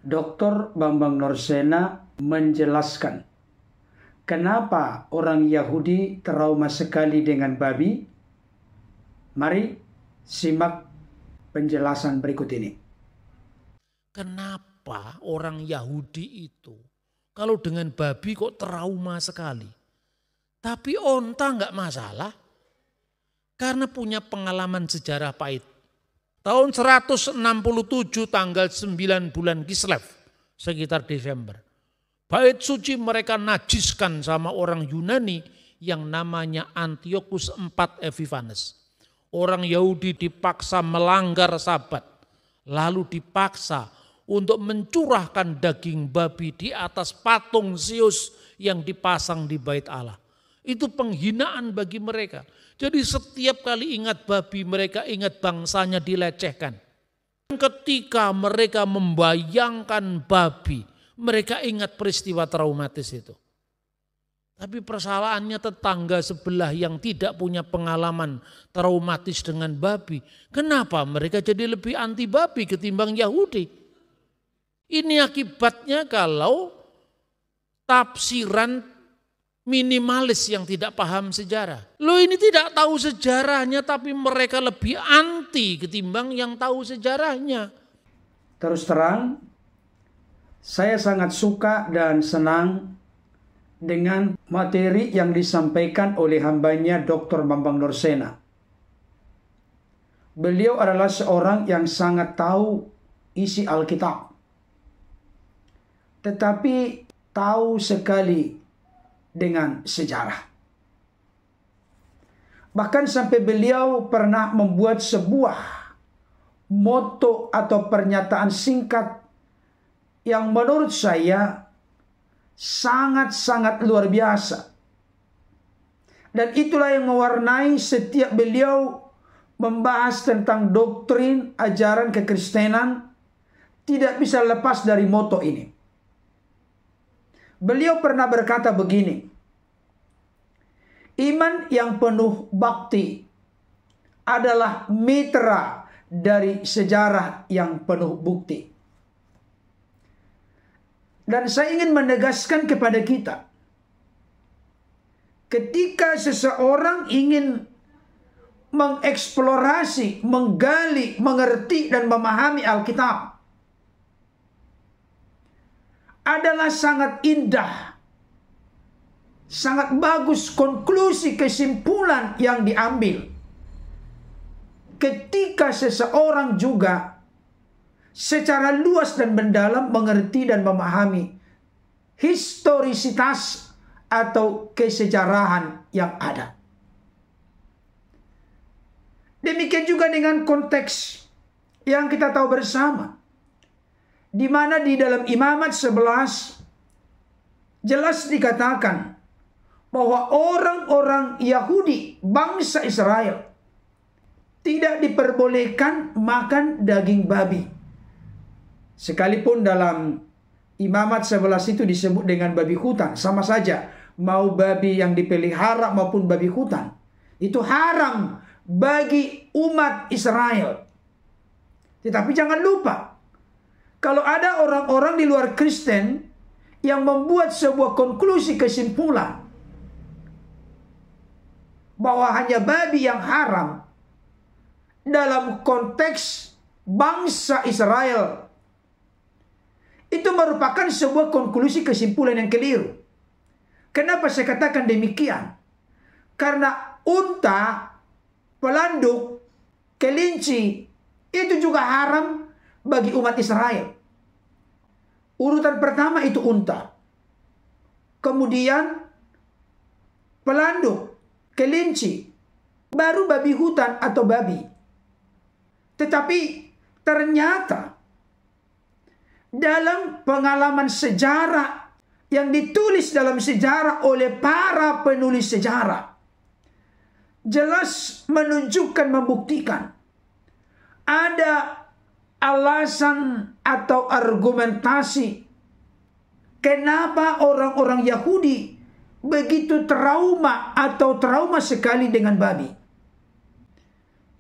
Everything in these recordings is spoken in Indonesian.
Dr. Bambang Norsena menjelaskan kenapa orang Yahudi trauma sekali dengan babi. Mari simak penjelasan berikut ini. Kenapa orang Yahudi itu kalau dengan babi kok trauma sekali? Tapi onta nggak masalah karena punya pengalaman sejarah pahit. Tahun 167 tanggal 9 bulan Kislev sekitar Desember. Bait suci mereka najiskan sama orang Yunani yang namanya Antiochus IV Epiphanes. Orang Yahudi dipaksa melanggar Sabat, lalu dipaksa untuk mencurahkan daging babi di atas patung Zeus yang dipasang di bait Allah. Itu penghinaan bagi mereka. Jadi setiap kali ingat babi, mereka ingat bangsanya dilecehkan. Ketika mereka membayangkan babi, mereka ingat peristiwa traumatis itu. Tapi persalahannya tetangga sebelah yang tidak punya pengalaman traumatis dengan babi. Kenapa mereka jadi lebih anti babi ketimbang Yahudi? Ini akibatnya kalau tafsiran minimalis yang tidak paham sejarah. Lo ini tidak tahu sejarahnya tapi mereka lebih anti ketimbang yang tahu sejarahnya. Terus terang, saya sangat suka dan senang dengan materi yang disampaikan oleh hambanya Dr. Bambang Norsena. Beliau adalah seorang yang sangat tahu isi Alkitab. Tetapi tahu sekali dengan sejarah. Bahkan sampai beliau pernah membuat sebuah moto atau pernyataan singkat yang menurut saya sangat-sangat luar biasa. Dan itulah yang mewarnai setiap beliau membahas tentang doktrin ajaran kekristenan, tidak bisa lepas dari moto ini. Beliau pernah berkata begini, iman yang penuh bakti adalah mitra dari sejarah yang penuh bukti. Dan saya ingin menegaskan kepada kita, ketika seseorang ingin mengeksplorasi, menggali, mengerti dan memahami Alkitab, adalah sangat indah, sangat bagus konklusi kesimpulan yang diambil. Ketika seseorang juga secara luas dan mendalam mengerti dan memahami historisitas atau kesejarahan yang ada. Demikian juga dengan konteks yang kita tahu bersama, di mana di dalam Imamat 11 jelas dikatakan bahwa orang-orang Yahudi, bangsa Israel, tidak diperbolehkan makan daging babi. Sekalipun dalam Imamat 11 itu disebut dengan babi hutan, sama saja mau babi yang dipelihara maupun babi hutan, itu haram bagi umat Israel. Tetapi jangan lupa, kalau ada orang-orang di luar Kristen yang membuat sebuah konklusi kesimpulan bahwa hanya babi yang haram dalam konteks bangsa Israel, itu merupakan sebuah konklusi kesimpulan yang keliru. Kenapa saya katakan demikian? Karena unta, pelanduk, kelinci itu juga haram bagi umat Israel. Urutan pertama itu unta, kemudian pelanduk, kelinci, baru babi hutan atau babi. Tetapi ternyata dalam pengalaman sejarah yang ditulis dalam sejarah oleh para penulis sejarah, jelas menunjukkan, membuktikan ada alasan atau argumentasi kenapa orang-orang Yahudi begitu trauma atau trauma sekali dengan babi.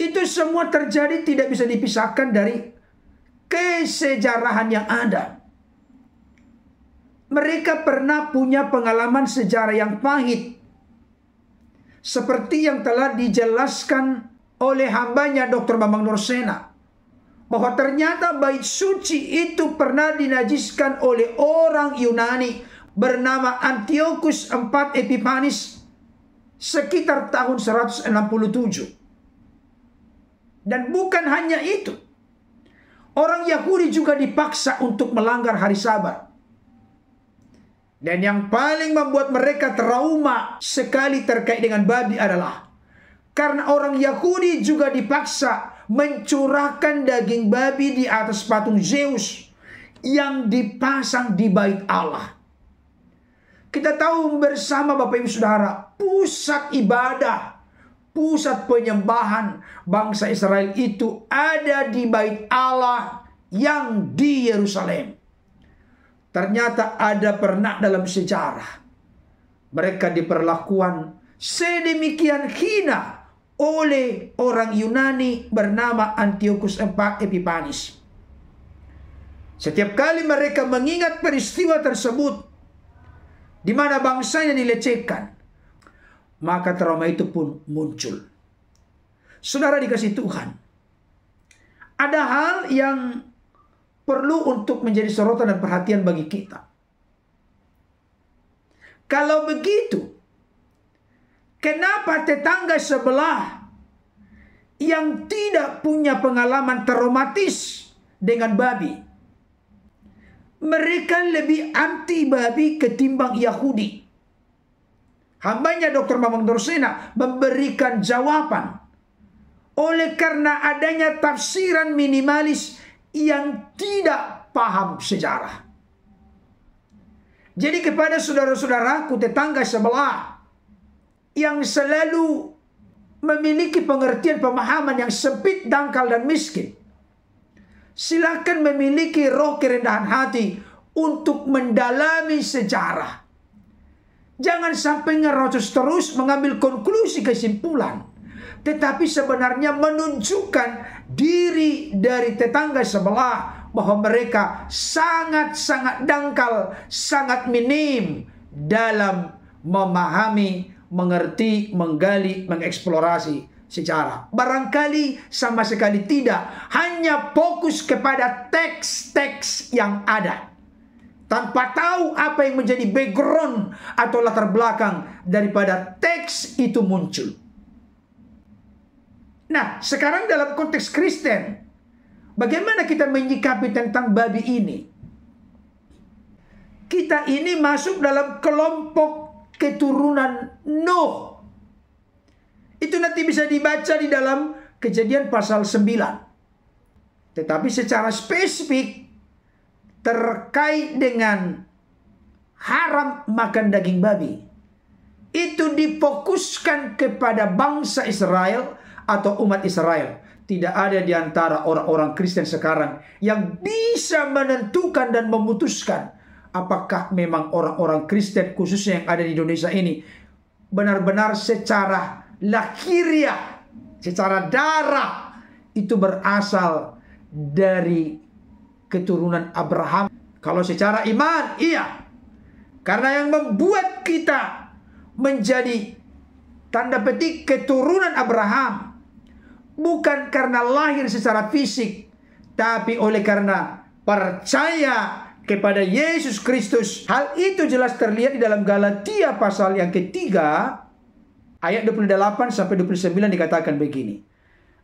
Itu semua terjadi tidak bisa dipisahkan dari kesejarahan yang ada. mereka pernah punya pengalaman sejarah yang pahit. Seperti yang telah dijelaskan oleh hambanya Dr. Bambang Nursena, bahwa ternyata bait suci itu pernah dinajiskan oleh orang Yunani bernama Antiochus IV Epiphanes sekitar tahun 167. Dan bukan hanya itu, orang Yahudi juga dipaksa untuk melanggar hari Sabat. Dan yang paling membuat mereka trauma sekali terkait dengan babi adalah karena orang Yahudi juga dipaksa mencurahkan daging babi di atas patung Zeus yang dipasang di bait Allah. Kita tahu bersama Bapak Ibu Saudara, pusat ibadah, pusat penyembahan bangsa Israel itu ada di bait Allah yang di Yerusalem. Ternyata ada pernah dalam sejarah mereka diperlakukan sedemikian hina oleh orang Yunani bernama Antiochus IV Epiphanes. Setiap kali mereka mengingat peristiwa tersebut di mana bangsanya dilecehkan, maka trauma itu pun muncul. Saudara dikasih Tuhan, ada hal yang perlu untuk menjadi sorotan dan perhatian bagi kita. Kalau begitu, kenapa tetangga sebelah yang tidak punya pengalaman traumatis dengan babi, mereka lebih anti babi ketimbang Yahudi? Hambanya Dr. Bambang Nursena memberikan jawaban. Oleh karena adanya tafsiran minimalis yang tidak paham sejarah. Jadi kepada saudara-saudaraku tetangga sebelah yang selalu memiliki pengertian pemahaman yang sempit, dangkal, dan miskin, silakan memiliki roh kerendahan hati untuk mendalami sejarah. Jangan sampai ngerocos terus mengambil konklusi kesimpulan, tetapi sebenarnya menunjukkan diri dari tetangga sebelah bahwa mereka sangat-sangat dangkal, sangat minim dalam memahami, mengerti, menggali, mengeksplorasi sejarah. Barangkali sama sekali tidak, hanya fokus kepada teks-teks yang ada, tanpa tahu apa yang menjadi background atau latar belakang daripada teks itu muncul. Nah, sekarang dalam konteks Kristen, bagaimana kita menyikapi tentang babi ini? Kita ini masuk dalam kelompok keturunan Nuh. Itu nanti bisa dibaca di dalam Kejadian pasal 9. Tetapi secara spesifik terkait dengan haram makan daging babi, itu difokuskan kepada bangsa Israel atau umat Israel. Tidak ada di antara orang-orang Kristen sekarang yang bisa menentukan dan memutuskan apakah memang orang-orang Kristen khususnya yang ada di Indonesia ini benar-benar secara lahiriah, secara darah itu berasal dari keturunan Abraham. Kalau secara iman, iya. Karena yang membuat kita menjadi tanda petik keturunan Abraham bukan karena lahir secara fisik, tapi oleh karena percaya kepada Yesus Kristus. Hal itu jelas terlihat di dalam Galatia pasal yang ketiga, ayat 28 sampai 29 dikatakan begini.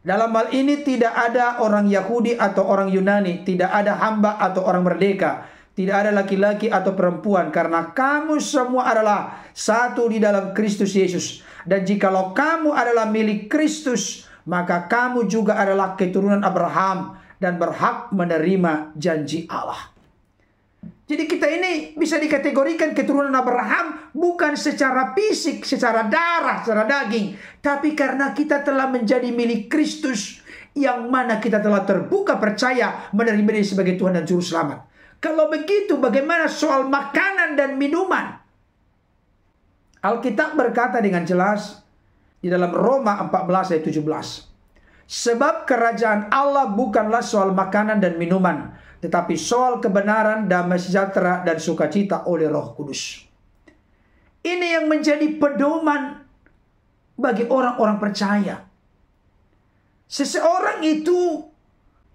Dalam hal ini tidak ada orang Yahudi atau orang Yunani, tidak ada hamba atau orang merdeka, tidak ada laki-laki atau perempuan, karena kamu semua adalah satu di dalam Kristus Yesus. Dan jikalau kamu adalah milik Kristus, maka kamu juga adalah keturunan Abraham dan berhak menerima janji Allah. Jadi kita ini bisa dikategorikan keturunan Abraham bukan secara fisik, secara darah, secara daging, tapi karena kita telah menjadi milik Kristus, yang mana kita telah terbuka percaya menerima Dia sebagai Tuhan dan Juru Selamat. Kalau begitu, bagaimana soal makanan dan minuman? Alkitab berkata dengan jelas di dalam Roma 14 ayat 17. Sebab kerajaan Allah bukanlah soal makanan dan minuman, tetapi soal kebenaran, damai sejahtera, dan sukacita oleh Roh Kudus. Ini yang menjadi pedoman bagi orang-orang percaya. Seseorang itu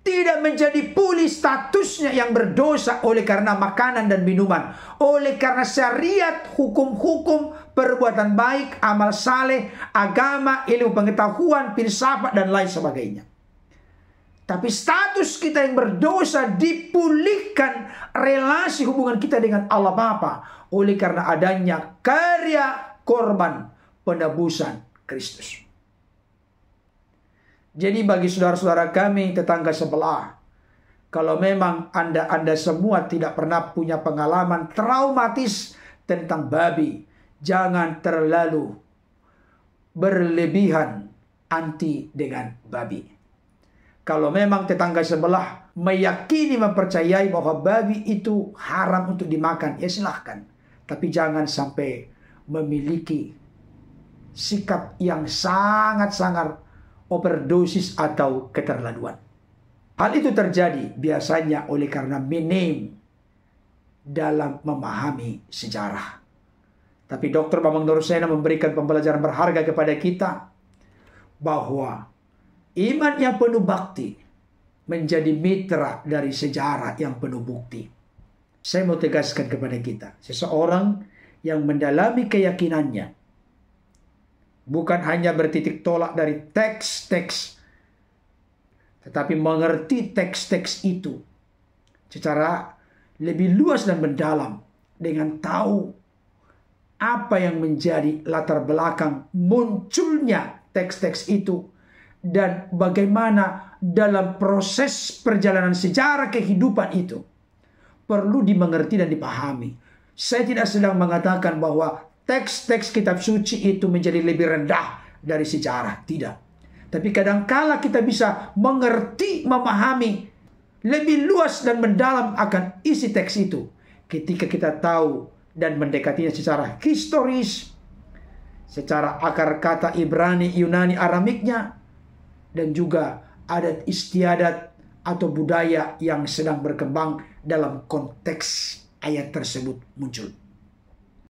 tidak menjadi pulih statusnya yang berdosa oleh karena makanan dan minuman, oleh karena syariat, hukum-hukum, perbuatan baik, amal saleh, agama, ilmu pengetahuan, filsafat, dan lain sebagainya. Tapi status kita yang berdosa dipulihkan relasi hubungan kita dengan Allah Bapa oleh karena adanya karya korban penebusan Kristus. Jadi bagi saudara-saudara kami, tetangga sebelah, kalau memang Anda semua tidak pernah punya pengalaman traumatis tentang babi, jangan terlalu berlebihan anti dengan babi. Kalau memang tetangga sebelah meyakini, mempercayai bahwa babi itu haram untuk dimakan, ya silahkan. Tapi jangan sampai memiliki sikap yang sangat-sangat overdosis atau keterlaluan. Hal itu terjadi biasanya oleh karena minim dalam memahami sejarah. Tapi Dr. Bambang Norsena memberikan pembelajaran berharga kepada kita bahwa iman yang penuh bakti menjadi mitra dari sejarah yang penuh bukti. Saya mau tegaskan kepada kita, seseorang yang mendalami keyakinannya bukan hanya bertitik tolak dari teks-teks, tetapi mengerti teks-teks itu secara lebih luas dan mendalam dengan tahu apa yang menjadi latar belakang munculnya teks-teks itu dan bagaimana dalam proses perjalanan sejarah kehidupan itu perlu dimengerti dan dipahami. Saya tidak sedang mengatakan bahwa teks-teks kitab suci itu menjadi lebih rendah dari sejarah. Tidak. Tapi kadangkala kita bisa mengerti, memahami lebih luas dan mendalam akan isi teks itu ketika kita tahu dan mendekatinya secara historis, secara akar kata Ibrani, Yunani, Aramiknya, dan juga adat istiadat atau budaya yang sedang berkembang dalam konteks ayat tersebut muncul.